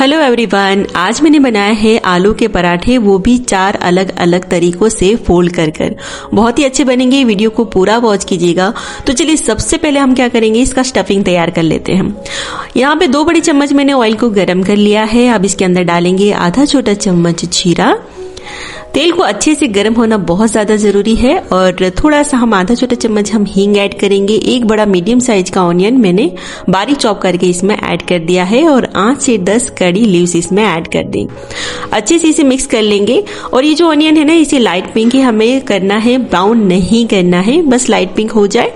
Hello everyone, आज मैंने बनाया है आलू के पराठे, वो भी 4 अलग अलग तरीकों से फोल्ड कर बहुत ही अच्छे बनेंगे। वीडियो को पूरा वॉच कीजिएगा। तो चलिए सबसे पहले हम क्या करेंगे, इसका स्टफिंग तैयार कर लेते हैं। यहाँ पे 2 बड़ी चम्मच मैंने ऑयल को गर्म कर लिया है। अब इसके अंदर डालेंगे आधा छोटा चम्मच जीरा। तेल को अच्छे से गर्म होना बहुत ज्यादा जरूरी है। और थोड़ा सा हम आधा छोटा चम्मच हम हींग ऐड करेंगे। 1 बड़ा मीडियम साइज का ऑनियन मैंने बारीक चॉप करके इसमें ऐड कर दिया है और 8 से 10 कड़ी लीव्स इसमें ऐड कर दें। अच्छे से इसे मिक्स कर लेंगे। और ये जो ऑनियन है ना, इसे लाइट पिंक ही हमें करना है, ब्राउन नहीं करना है, बस लाइट पिंक हो जाए।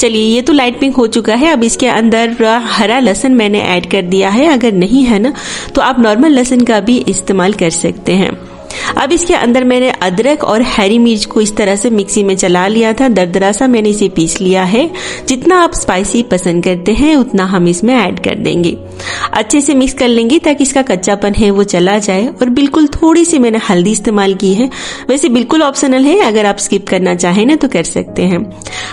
चलिए, ये तो लाइट पिंक हो चुका है। अब इसके अंदर हरा लहसुन मैंने ऐड कर दिया है। अगर नहीं है ना तो आप नॉर्मल लहसुन का भी इस्तेमाल कर सकते हैं। अब इसके अंदर मैंने अदरक और हरी मिर्च को इस तरह से मिक्सी में चला लिया था, दरदरा सा मैंने इसे पीस लिया है। जितना आप स्पाइसी पसंद करते हैं उतना हम इसमें ऐड कर देंगे। अच्छे से मिक्स कर लेंगे ताकि इसका कच्चापन है वो चला जाए। और बिल्कुल थोड़ी सी मैंने हल्दी इस्तेमाल की है, वैसे बिल्कुल ऑप्शनल है, अगर आप स्किप करना चाहें ना तो कर सकते हैं।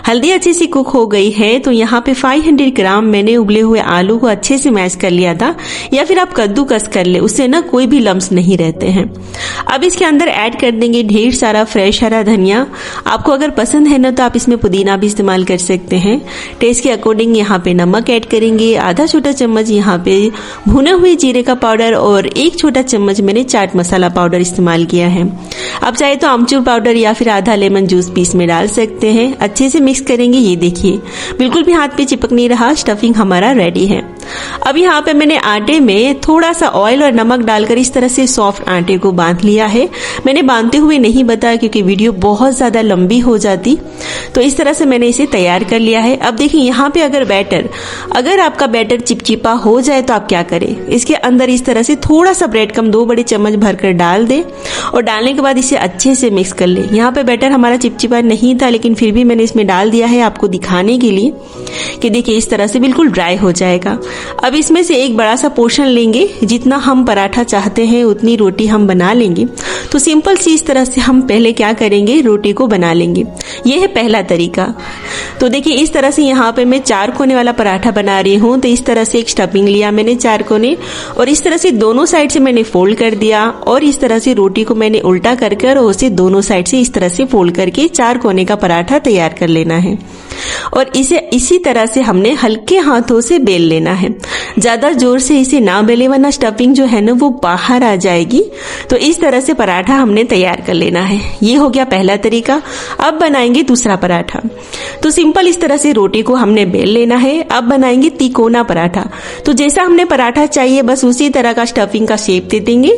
हल्दी अच्छे से कुक हो गई है तो यहाँ पे 500 ग्राम मैंने उबले हुए आलू को अच्छे से मैश कर लिया था, या फिर आप कद्दूकस कर ले, उससे ना कोई भी लम्स नहीं रहते हैं। अब इसके अंदर ऐड कर देंगे ढेर सारा फ्रेश हरा धनिया। आपको अगर पसंद है ना तो आप इसमें पुदीना भी इस्तेमाल कर सकते हैं। टेस्ट के अकॉर्डिंग यहाँ पे नमक ऐड करेंगे, आधा छोटा चम्मच यहाँ पे भुने हुए जीरे का पाउडर और 1 छोटा चम्मच मैंने चाट मसाला पाउडर इस्तेमाल किया है। आप चाहे तो आमचूर पाउडर या फिर आधा लेमन जूस पीस में डाल सकते हैं। अच्छे से मिक्स करेंगे। ये देखिए बिल्कुल भी हाथ पे चिपक नहीं रहा। स्टफिंग हमारा रेडी है। अब यहाँ पे मैंने आटे में थोड़ा सा ऑयल और नमक डालकर इस तरह से सॉफ्ट आटे को बांध लिया है। मैंने बांधते हुए नहीं बताया क्योंकि वीडियो बहुत ज्यादा लंबी हो जाती, तो इस तरह से मैंने इसे तैयार कर लिया है। अब देखिए यहाँ पे अगर आपका बैटर चिपचिपा हो जाए तो आप क्या करें, इसके अंदर इस तरह से थोड़ा सा ब्रेड क्रम्ब 2 बड़े चम्मच भरकर डाल दे और डालने के बाद इसे अच्छे से मिक्स कर ले। यहाँ पे बैटर हमारा चिपचिपा नहीं था, लेकिन फिर भी मैंने इसमें डाल दिया है आपको दिखाने के लिए कि देखिए इस तरह से बिल्कुल ड्राई हो जाएगा। अब इसमें से एक बड़ा सा पोर्शन लेंगे, जितना हम पराठा चाहते हैं उतनी रोटी हम बना लेंगे। तो सिंपल सी इस तरह से हम पहले क्या करेंगे, रोटी को बना लेंगे। ये है पहला तरीका। तो देखिए इस तरह से यहाँ पे मैं 4 कोने वाला पराठा बना रही हूँ। तो इस तरह से एक स्टफिंग लिया मैंने 4 कोने, और इस तरह से दोनों साइड से मैंने फोल्ड कर दिया। और इस तरह से रोटी को मैंने उल्टा करके और उसे दोनों साइड से इस तरह से फोल्ड करके 4 कोने का पराठा तैयार कर लेना है। और इसे इसी तरह से हमने हल्के हाथों से बेल लेना है। ज्यादा जोर से इसे ना बेले, वरना स्टफिंग जो है ना वो बाहर आ जाएगी। तो इस तरह से पराठा हमने तैयार कर लेना है। ये हो गया पहला तरीका। अब बनाएंगे दूसरा पराठा। तो सिंपल इस तरह से रोटी को हमने बेल लेना है। अब बनाएंगे तिकोना पराठा। तो जैसा हमने पराठा चाहिए बस उसी तरह का स्टफिंग का शेप दे देंगे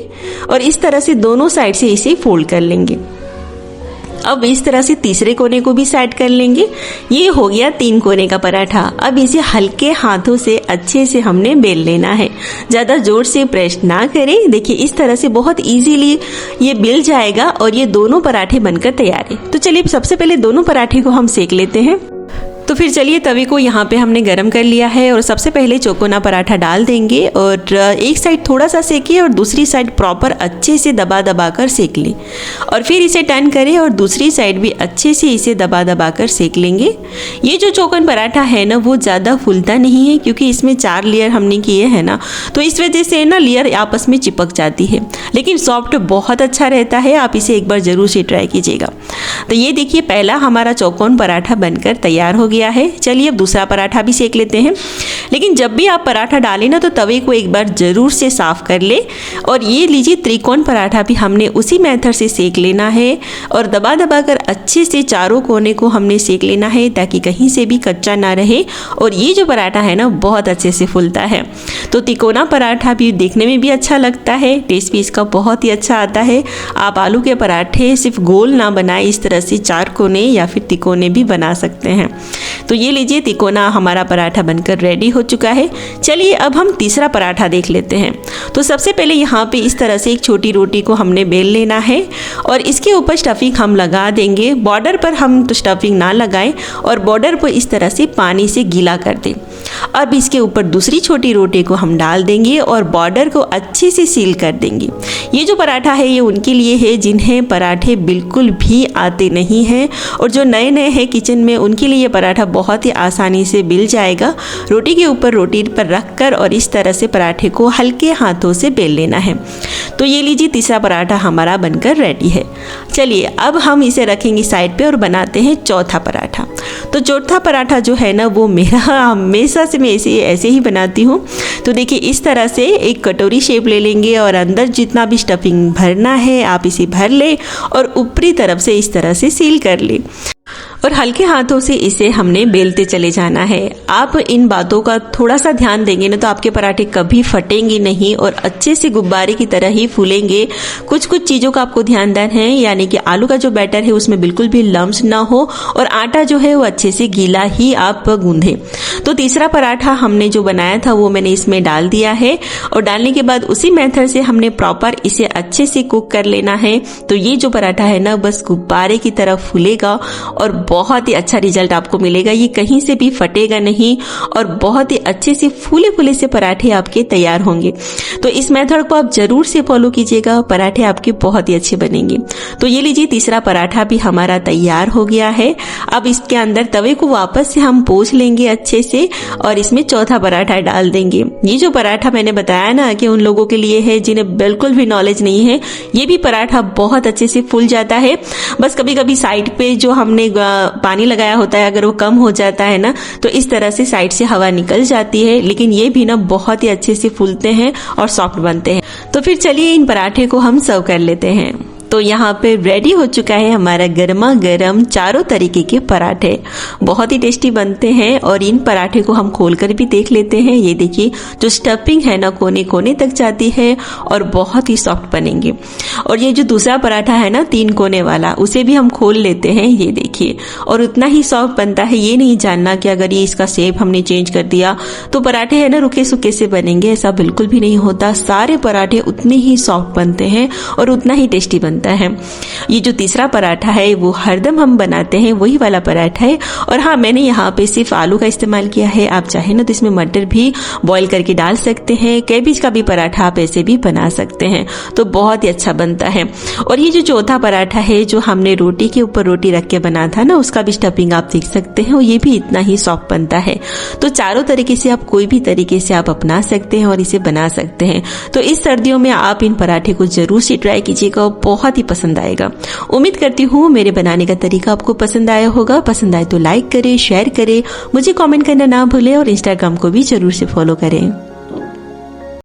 और इस तरह से दोनों साइड से इसे फोल्ड कर लेंगे। अब इस तरह से तीसरे कोने को भी साइड कर लेंगे। ये हो गया 3 कोने का पराठा। अब इसे हल्के हाथों से अच्छे से हमने बेल लेना है, ज्यादा जोर से प्रेस ना करें। देखिए इस तरह से बहुत इजीली ये बेल जाएगा और ये दोनों पराठे बनकर तैयार है। तो चलिए सबसे पहले दोनों पराठे को हम सेक लेते हैं। तो फिर चलिए तवे को यहाँ पे हमने गरम कर लिया है और सबसे पहले चौकोना पराठा डाल देंगे और एक साइड थोड़ा सा सेकिए और दूसरी साइड प्रॉपर अच्छे से दबा दबा कर सेक लें। और फिर इसे टर्न करें और दूसरी साइड भी अच्छे से इसे दबा दबा कर सेक लेंगे। ये जो चौकोन पराठा है ना वो ज़्यादा फूलता नहीं है, क्योंकि इसमें 4 लेयर हमने किए हैं ना, तो इस वजह से ना लेयर आपस में चिपक जाती है, लेकिन सॉफ्ट बहुत अच्छा रहता है। आप इसे एक बार जरूर से ट्राई कीजिएगा। तो ये देखिए पहला हमारा चौकोन पराठा बनकर तैयार हो गया है। चलिए अब दूसरा पराठा भी सेक लेते हैं। लेकिन जब भी आप पराठा डालें ना तो तवे को एक बार जरूर से साफ कर ले। और ये लीजिए त्रिकोण पराठा भी हमने उसी मेथड से सेक लेना है और दबा दबा कर अच्छे से चारों कोने को हमने सेक लेना है ताकि कहीं से भी कच्चा ना रहे। और ये जो पराठा है ना बहुत अच्छे से फूलता है। तो तिकोना पराठा भी देखने में भी अच्छा लगता है, टेस्ट भी इसका बहुत ही अच्छा आता है। आप आलू के पराठे सिर्फ गोल ना बनाए, इस तरह से 4 कोने या फिर तिकोने भी बना सकते हैं। तो ये लीजिए तिकोना हमारा पराठा बनकर रेडी हो चुका है। चलिए अब हम तीसरा पराठा देख लेते हैं। तो सबसे पहले यहाँ पे इस तरह से एक छोटी रोटी को हमने बेल लेना है और इसके ऊपर स्टफिंग हम लगा देंगे। लेंगे। बॉर्डर पर हम स्टफिंग ना लगाएं और बॉर्डर को इस तरह से पानी से गीला कर दें। अब इसके ऊपर दूसरी छोटी रोटी को हम डाल देंगे और बॉर्डर को अच्छे से सील कर देंगे। ये जो पराठा है ये उनके लिए है जिन्हें पराठे बिल्कुल भी आते नहीं हैं, और जो नए नए हैं किचन में उनके लिए ये पराठा बहुत ही आसानी से मिल जाएगा। रोटी के ऊपर रोटी पर रखकर और इस तरह से पराठे को हल्के हाथों से बेल लेना है। तो ये लीजिए, तीसरा पराठा हमारा बनकर रेडी है। चलिए अब हम इसे रखेंगे साइड पे और बनाते हैं चौथा पराठा। तो चौथा पराठा जो है ना वो मेरा हमेशा से मैं ऐसे ही बनाती हूँ। तो देखिए, इस तरह से एक कटोरी शेप ले लेंगे और अंदर जितना भी स्टफिंग भरना है आप इसे भर ले और ऊपरी तरफ से इस तरह से सील कर ले और हल्के हाथों से इसे हमने बेलते चले जाना है। आप इन बातों का थोड़ा सा ध्यान देंगे ना तो आपके पराठे कभी फटेंगे नहीं और अच्छे से गुब्बारे की तरह ही फूलेंगे। कुछ कुछ चीज़ों का आपको ध्यान देना है, यानी कि आलू का जो बैटर है उसमें बिल्कुल भी लम्स ना हो और आटा जो है वो अच्छे से गीला ही आप गूंधें। तो तीसरा पराठा हमने जो बनाया था वो मैंने इसमें डाल दिया है और डालने के बाद उसी मेथड से हमने प्रॉपर इसे अच्छे से कुक कर लेना है। तो ये जो पराठा है ना बस गुब्बारे की तरह फूलेगा और बहुत ही अच्छा रिजल्ट आपको मिलेगा। ये कहीं से भी फटेगा नहीं और बहुत ही अच्छे से फूले फूले से पराठे आपके तैयार होंगे। तो इस मेथड को आप जरूर से फॉलो कीजिएगा, पराठे आपके बहुत ही अच्छे बनेंगे। तो ये लीजिए, तीसरा पराठा भी हमारा तैयार हो गया है। अब इसके अंदर तवे को वापस से हम पोंछ लेंगे अच्छे से और इसमें चौथा पराठा डाल देंगे। ये जो पराठा मैंने बताया ना कि उन लोगों के लिए है जिन्हें बिल्कुल भी नॉलेज नहीं है, ये भी पराठा बहुत अच्छे से फूल जाता है। बस कभी कभी साइड पे जो हमने पानी लगाया होता है अगर वो कम हो जाता है ना तो इस तरह से साइड से हवा निकल जाती है, लेकिन ये भी ना बहुत ही अच्छे से फूलते हैं और सॉफ्ट बनते हैं। तो फिर चलिए इन पराठे को हम सर्व कर लेते हैं। तो यहाँ पे रेडी हो चुका है हमारा गर्मा गर्म चारों तरीके के पराठे। बहुत ही टेस्टी बनते हैं और इन पराठे को हम खोलकर भी देख लेते हैं। ये देखिए, जो स्टफिंग है ना कोने कोने तक जाती है और बहुत ही सॉफ्ट बनेंगे। और ये जो दूसरा पराठा है ना 3 कोने वाला, उसे भी हम खोल लेते हैं। ये देखिए, और उतना ही सॉफ्ट बनता है। ये नहीं जानना कि अगर ये इसका शेप हमने चेंज कर दिया तो पराठे है ना रुके सुके से बनेंगे, ऐसा बिल्कुल भी नहीं होता। सारे पराठे उतने ही सॉफ्ट बनते हैं और उतना ही टेस्टी बनता है। ये जो तीसरा पराठा है वो हरदम हम बनाते हैं, वही वाला पराठा है। और हाँ, मैंने यहाँ पे सिर्फ आलू का इस्तेमाल किया है। आप चाहे ना तो इसमें मटर भी बॉईल करके डाल सकते हैं। कैबेज का भी पराठा आप ऐसे भी बना सकते हैं, तो बहुत ही अच्छा बनता है। और ये जो चौथा पराठा है जो हमने रोटी के ऊपर रोटी रख के बना था ना, उसका भी स्टफिंग आप देख सकते हैं और ये भी इतना ही सॉफ्ट बनता है। तो चारों तरीके से आप कोई भी तरीके से आप अपना सकते हैं और इसे बना सकते हैं। तो इस सर्दियों में आप इन पराठे को जरूर से ट्राई कीजिएगा, बहुत ही पसंद आएगा। उम्मीद करती हूँ मेरे बनाने का तरीका आपको पसंद आया होगा। पसंद आए तो लाइक करें, शेयर करें, मुझे कमेंट करना ना भूलें और इंस्टाग्राम को भी जरूर से फॉलो करें।